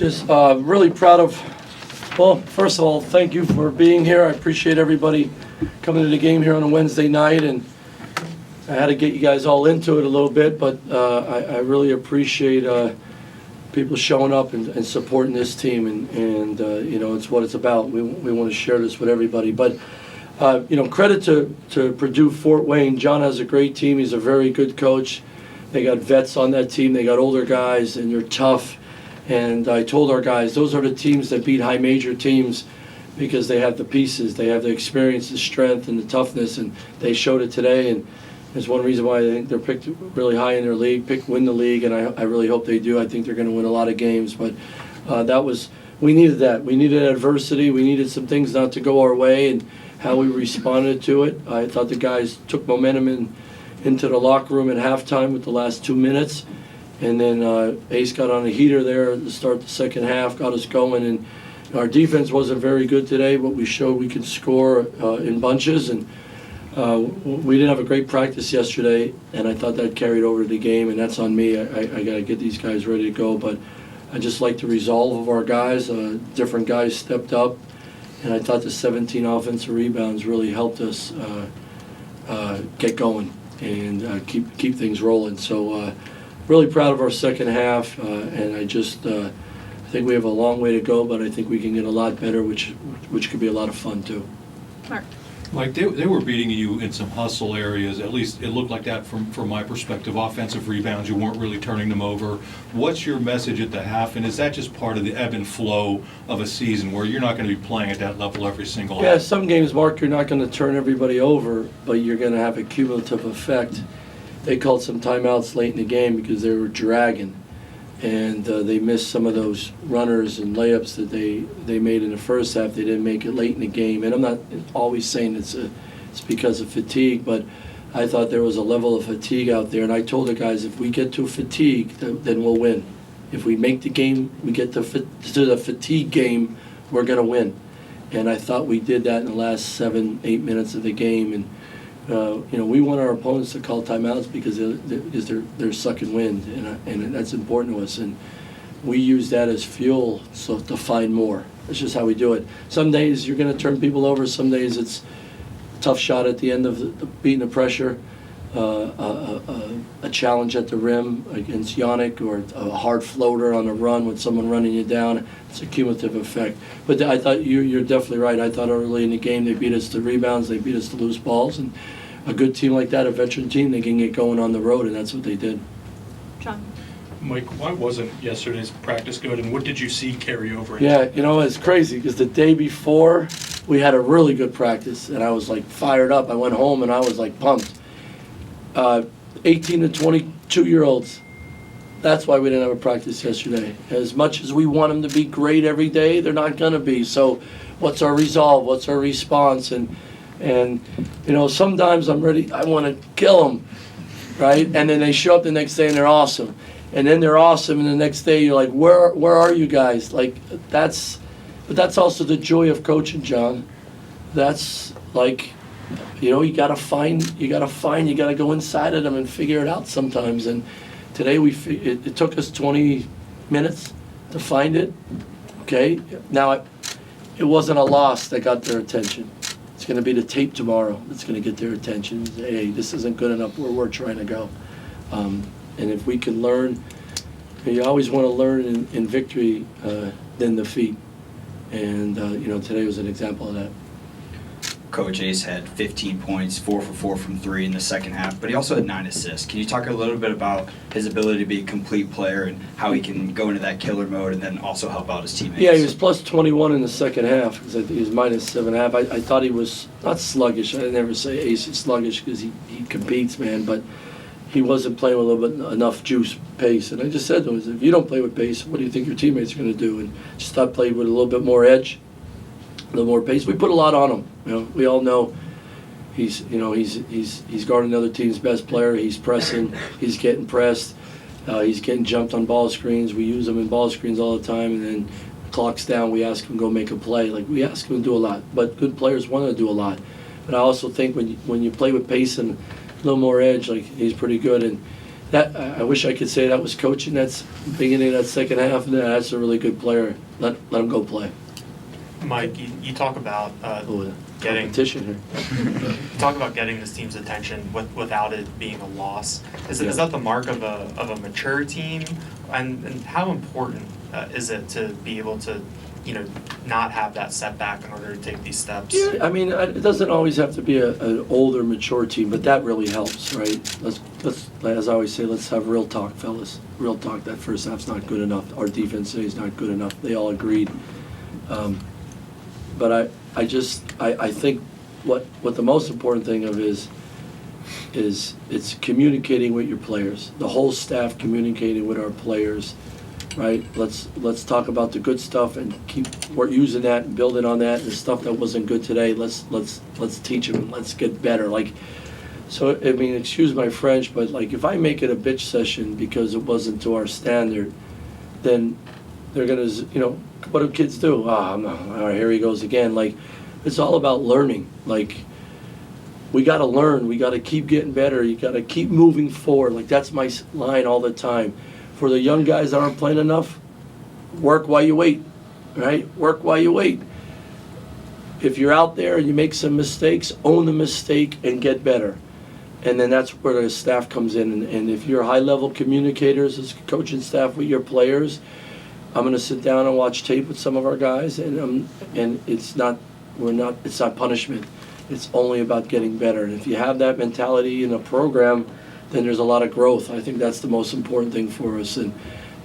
Just really proud of, well, first of all, thank you for being here. I appreciate everybody coming to the game here on a Wednesday night, and I had to get you guys all into it a little bit, but I really appreciate people showing up and supporting this team, and you know, it's what it's about. We want to share this with everybody. But you know, credit to Purdue Fort Wayne. John has a great team. He's a very good coach. They got vets on that team. They got older guys, and they're tough. And I told our guys, those are the teams that beat high major teams because they have the pieces, they have the experience, the strength, and the toughness, and they showed it today. And there's one reason why I think they're picked really high in their league, win the league, and I really hope they do. I think they're going to win a lot of games. But we needed that. We needed adversity. We needed some things not to go our way, and how we responded to it. I thought the guys took momentum into the locker room at halftime with the last 2 minutes. And then Ace got on a heater there to start the second half, got us going. And our defense wasn't very good today, but we showed we could score in bunches. And we didn't have a great practice yesterday, and I thought that carried over to the game, and that's on me. I got to get these guys ready to go. But I just like the resolve of our guys. Different guys stepped up, and I thought the 17 offensive rebounds really helped us get going and keep things rolling. So really proud of our second half, and I think we have a long way to go, but I think we can get a lot better, which could be a lot of fun too. Mark. Mike, they were beating you in some hustle areas. At least it looked like that from my perspective. Offensive rebounds, you weren't really turning them over. What's your message at the half, and is that just part of the ebb and flow of a season where you're not going to be playing at that level every single Yeah, half? some games, Mark, you're not going to turn everybody over, but you're going to have a cumulative effect. They called some timeouts late in the game because they were dragging, and they missed some of those runners and layups that they made in the first half. They didn't make it late in the game, and I'm not always saying it's because of fatigue, but I thought there was a level of fatigue out there, and I told the guys, if we get to fatigue, then we'll win. If we make the game, we get to the fatigue game, we're going to win. And I thought we did that in the last 7-8 minutes of the game, and you know, we want our opponents to call timeouts because they're sucking wind, and that's important to us. And we use that as fuel to find more. That's just how we do it. Some days you're going to turn people over. Some days it's a tough shot at the end of beating the pressure, a challenge at the rim against Yannick, or a hard floater on a run with someone running you down. It's a cumulative effect. But I thought you're definitely right. I thought early in the game they beat us to rebounds, they beat us to loose balls, and a good team like that, a veteran team, they can get going on the road, and that's what they did. John. Mike, why wasn't yesterday's practice good, and what did you see carry over? Yeah, you know, it's crazy because the day before we had a really good practice, and I was like fired up. I went home and I was like pumped. 18 to 22-year-olds, that's why we didn't have a practice yesterday. As much as we want them to be great every day, they're not going to be. So what's our resolve? What's our response? And you know, sometimes I'm ready, I want to kill them, right? And then they show up the next day and they're awesome. And then they're awesome, and the next day you're like, where are you guys? Like, but that's also the joy of coaching, John. That's like, you know, you gotta go inside of them and figure it out sometimes. And today it took us 20 minutes to find it. Okay, now it wasn't a loss that got their attention. It's going to be the tape tomorrow that's going to get their attention. Hey, this isn't good enough where we're trying to go. And if we can learn, you always want to learn in victory than defeat. And you know, today was an example of that. Coach Ace had 15 points, 4 for 4 from 3 in the second half, but he also had 9 assists. Can you talk a little bit about his ability to be a complete player and how he can go into that killer mode and then also help out his teammates? Yeah, he was plus 21 in the second half because I think he was minus 7.5. I thought he was not sluggish. I never say Ace is sluggish because he competes, man, but he wasn't playing with a little bit enough juice, pace. And I just said to him, if you don't play with pace, what do you think your teammates are going to do? And just thought played with a little bit more edge, a little more pace. We put a lot on him. You know, we all know he's guarding another team's best player. He's pressing. He's getting pressed. He's getting jumped on ball screens. We use him in ball screens all the time. And then clock's down, we ask him to go make a play. Like, we ask him to do a lot. But good players want to do a lot. But I also think when you play with pace and a little more edge, like, he's pretty good. And that, I wish I could say that was coaching, that's beginning of that second half, and that's a really good player. Let him go play. Mike, you talk about getting Competition here. you talk about getting this team's attention without it being a loss. Is Yeah. that the mark of a mature team? And how important is it to be able to, not have that setback in order to take these steps? Yeah, I mean, it doesn't always have to be an older, mature team, but that really helps, right? Let's, as I always say, let's have real talk, fellas. Real talk. That first half's not good enough. Our defense today is not good enough. They all agreed. But I think what the most important thing of is it's communicating with your players. The whole staff communicating with our players, right? Let's talk about the good stuff and we're using that and building on that. And the stuff that wasn't good today, let's teach them and let's get better. Like, so I mean, excuse my French, but like if I make it a bitch session because it wasn't to our standard, then they're gonna, what do kids do? Oh, no, all right, here he goes again. Like, it's all about learning. Like, we got to learn. We got to keep getting better. You got to keep moving forward. Like, that's my line all the time. For the young guys that aren't playing enough, work while you wait, right? Work while you wait. If you're out there and you make some mistakes, own the mistake and get better. And then that's where the staff comes in. And if you're high-level communicators as coaching staff with your players, I'm going to sit down and watch tape with some of our guys, and it's not punishment. It's only about getting better. And if you have that mentality in a program, then there's a lot of growth. I think that's the most important thing for us. And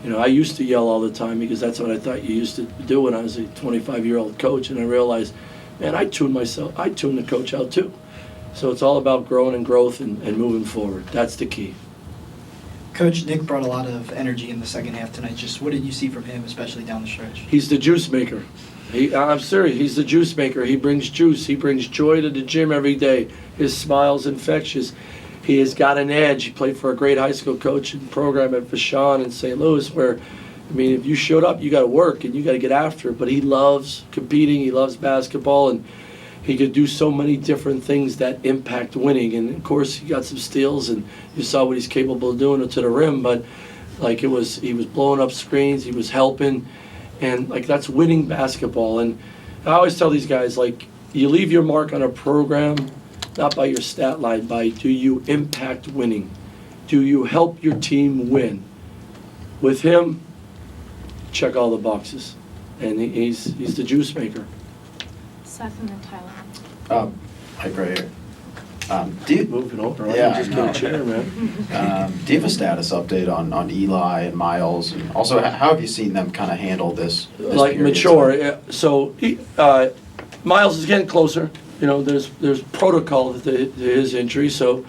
I used to yell all the time because that's what I thought you used to do when I was a 25-year-old coach, and I realized, man, I tuned the coach out too. So it's all about growing and growth and moving forward. That's the key. Coach, Nick brought a lot of energy in the second half tonight. Just what did you see from him, especially down the stretch? He's the juice maker. I'm serious. He's the juice maker. He brings juice. He brings joy to the gym every day. His smile's infectious. He has got an edge. He played for a great high school coach and program at Vashon in St. Louis where, I mean, if you showed up, you got to work and you got to get after it. But he loves competing. He loves basketball. And he could do so many different things that impact winning. And, of course, he got some steals, and you saw what he's capable of doing to the rim. But, like, he was blowing up screens. He was helping. And, like, that's winning basketball. And I always tell these guys, like, you leave your mark on a program not by your stat line, by do you impact winning? Do you help your team win? With him, check all the boxes. And he's the juice maker. Seth and then Tyler. Hi, right here. Moving over. I Yeah, can just I know. get a chair, man. Do you have a status update on Eli and Miles? And also, how have you seen them kind of handle this Like period? mature. Yeah. So Miles is getting closer. You know, there's protocol to his injury. So,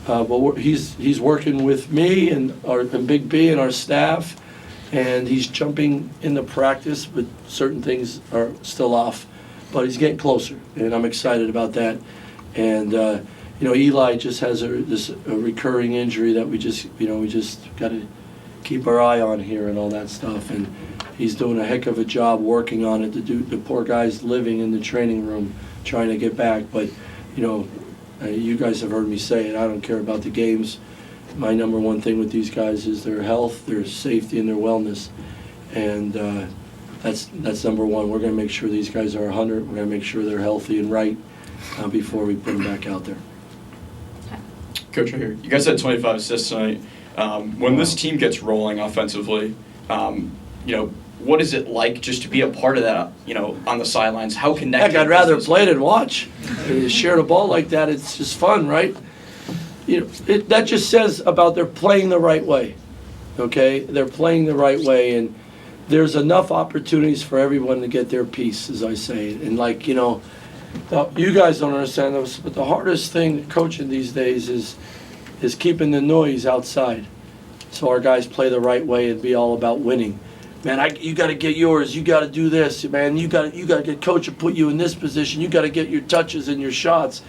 but he's working with me and Big B and our staff, and he's jumping into practice. But certain things are still off, but he's getting closer, and I'm excited about that. And you know, Eli just has a recurring injury that we just got to keep our eye on here and all that stuff. And he's doing a heck of a job working on it. The poor guy's living in the training room trying to get back. But you know, you guys have heard me say it. I don't care about the games. My number one thing with these guys is their health, their safety, and their wellness. And that's number one. We're going to make sure these guys are 100. We're going to make sure they're healthy and right before we put them back out there. Coach, right here. You guys had 25 assists tonight. When this team gets rolling offensively, you know, what is it like just to be a part of that, you know, on the sidelines? How connected? Heck, I'd rather is this? play than watch. You share the ball like that, it's just fun, right? You know, that just says about they're playing the right way, okay? They're playing the right way, and there's enough opportunities for everyone to get their piece, as I say. And like, you know, you guys don't understand this, but the hardest thing coaching these days is keeping the noise outside, so our guys play the right way and be all about winning. Man, you got to get yours. You got to do this, man. You got to get coach to put you in this position. You got to get your touches and your shots.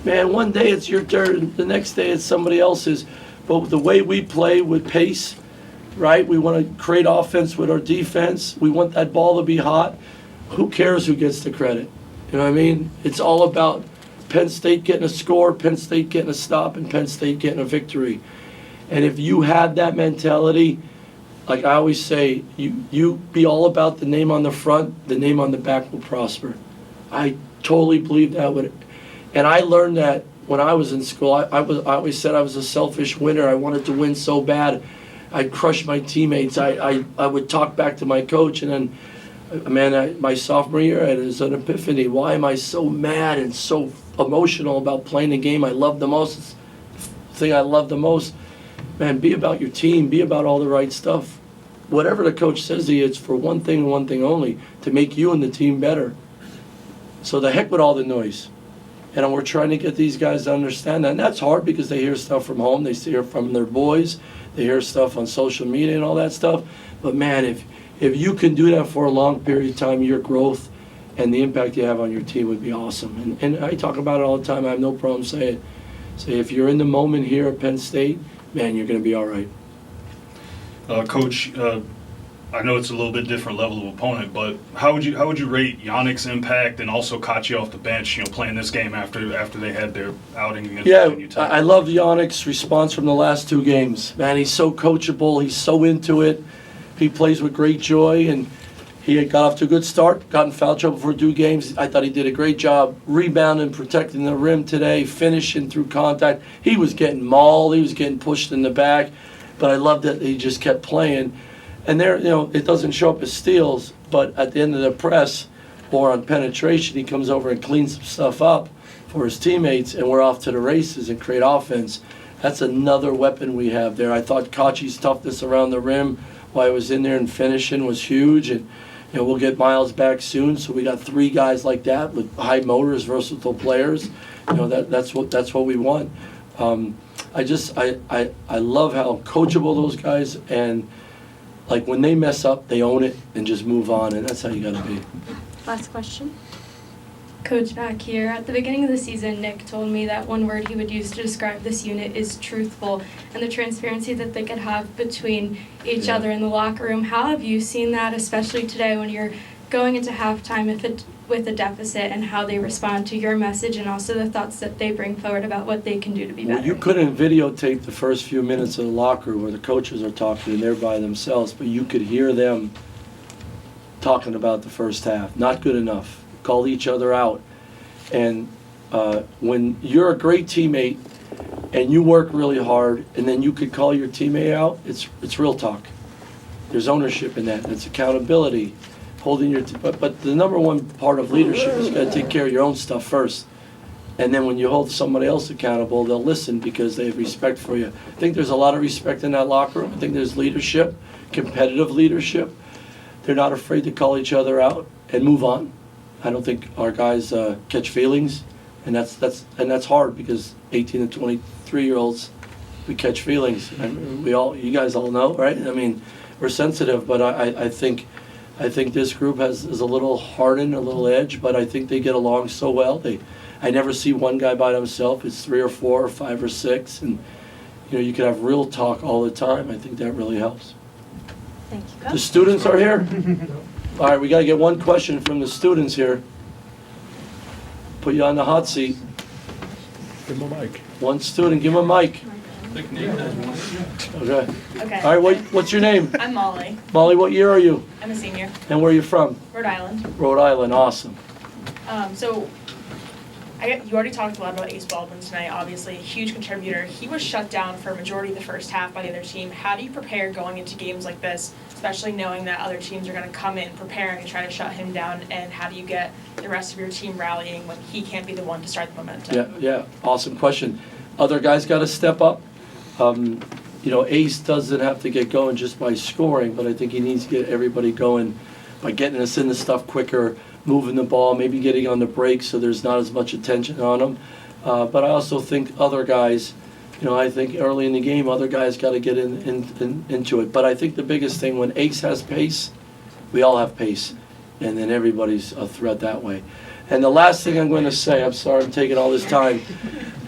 Man, one day it's your turn. The next day it's somebody else's. But the way we play with pace, right? We want to create offense with our defense. We want that ball to be hot. Who cares who gets the credit? You know what I mean? It's all about Penn State getting a score, Penn State getting a stop, and Penn State getting a victory. And if you have that mentality, like I always say, you be all about the name on the front, the name on the back will prosper. I totally believe that would, and I learned that when I was in school. I always said I was a selfish winner. I wanted to win so bad. I'd crush my teammates. I would talk back to my coach, and then, man, my sophomore year, it was an epiphany. Why am I so mad and so emotional about playing the game I love the most? It's the thing I love the most. Man, be about your team. Be about all the right stuff. Whatever the coach says to you, it's for one thing and one thing only, to make you and the team better. So the heck with all the noise. And we're trying to get these guys to understand that. And that's hard because they hear stuff from home. They hear from their boys. They hear stuff on social media and all that stuff. But, man, if you can do that for a long period of time, your growth and the impact you have on your team would be awesome. And I talk about it all the time. I have no problem saying it. Say, if you're in the moment here at Penn State, man, you're going to be all right. Coach, I know it's a little bit different level of opponent, but how would you rate Onyxs' impact and also Kachi off the bench? Playing this game after they had their outing against Virginia Tech. I love the Onyxs response from the last two games. Man, he's so coachable. He's so into it. He plays with great joy, and he had got off to a good start. Got in foul trouble for 2 games. I thought he did a great job rebounding, protecting the rim today, finishing through contact. He was getting mauled. He was getting pushed in the back, but I loved that he just kept playing. And there, it doesn't show up as steals, but at the end of the press or on penetration, he comes over and cleans some stuff up for his teammates, and we're off to the races and create offense. That's another weapon we have there. I thought Kachi's toughness around the rim while he was in there and finishing was huge, and we'll get Miles back soon. So we got 3 guys like that with high motors, versatile players. That's what we want. I love how coachable those guys, and like when they mess up, they own it and just move on, and that's how you got to be. Last question. Coach, back here. At the beginning of the season, Nick told me that one word he would use to describe this unit is truthful, and the transparency that they could have between each other in the locker room. How have you seen that, especially today when you're going into halftime with a deficit, and how they respond to your message and also the thoughts that they bring forward about what they can do to be better? Well, you couldn't videotape the first few minutes of the locker room where the coaches are talking and they're by themselves, but you could hear them talking about the first half. Not good enough. Call each other out. And when you're a great teammate and you work really hard, and then you could call your teammate out, it's real talk. There's ownership in that. It's accountability. Holding your but the number one part of leadership is you got to take care of your own stuff first, and then when you hold somebody else accountable, they'll listen because they have respect for you. I think there's a lot of respect in that locker room. I think there's leadership, competitive leadership. They're not afraid to call each other out and move on. I don't think our guys catch feelings, and that's hard because 18 and 23-year-olds, we catch feelings. You guys all know, right? I mean, we're sensitive, but I think this group is a little hardened, a little edge, but I think they get along so well. I never see one guy by himself. It's 3 or 4 or 5 or 6, and you can have real talk all the time. I think that really helps. Thank you, Coach. The students are here? All right, we got to get one question from the students here. Put you on the hot seat. Give him a mic. One student, give him a mic. Okay. Okay. All right, what's your name? I'm Molly. Molly, what year are you? I'm a senior. And where are you from? Rhode Island. Rhode Island, awesome. So you already talked a lot about Ace Baldwin tonight, obviously a huge contributor. He was shut down for a majority of the first half by the other team. How do you prepare going into games like this, especially knowing that other teams are going to come in preparing and try to shut him down, and how do you get the rest of your team rallying when he can't be the one to start the momentum? Yeah, awesome question. Other guys got to step up. Ace doesn't have to get going just by scoring, but I think he needs to get everybody going by getting us into stuff quicker, moving the ball, maybe getting on the break so there's not as much attention on him. But I also think other guys, I think early in the game, other guys got to get into it. But I think the biggest thing, when Ace has pace, we all have pace, and then everybody's a threat that way. And the last thing I'm going to say, I'm sorry I'm taking all this time.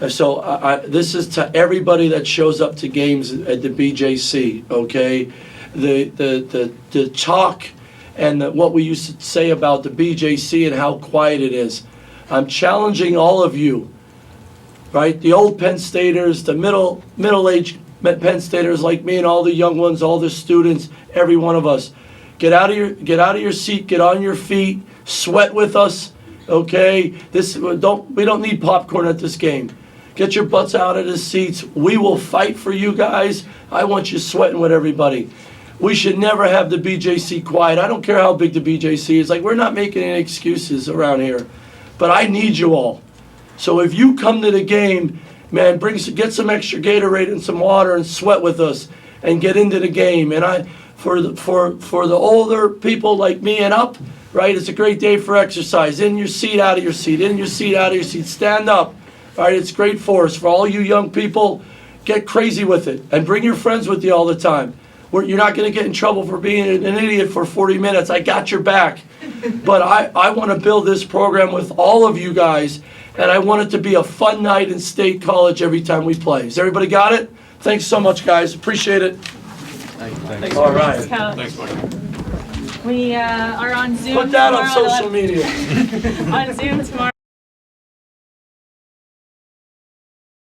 So this is to everybody that shows up to games at the BJC, okay? The talk and what we used to say about the BJC and how quiet it is. I'm challenging all of you, right? The old Penn Staters, the middle-aged Penn Staters like me and all the young ones, all the students, every one of us. Get out of your seat, get on your feet, sweat with us, okay? We don't need popcorn at this game. Get your butts out of the seats. We will fight for you guys. I want you sweating with everybody. We should never have the BJC quiet. I don't care how big the BJC is. Like, we're not making any excuses around here. But I need you all. So if you come to the game, man, get some extra Gatorade and some water and sweat with us and get into the game. And for the older people like me and up, right, it's a great day for exercise. In your seat, out of your seat. In your seat, out of your seat. Stand up. All right, it's great for us. For all you young people, get crazy with it. And bring your friends with you all the time. You're not going to get in trouble for being an idiot for 40 minutes. I got your back. But I want to build this program with all of you guys, and I want it to be a fun night in State College every time we play. Has everybody got it? Thanks so much, guys. Appreciate it. Thanks. All right. Thanks, Mike. We are on Zoom Put that on tomorrow social media. on Zoom tomorrow.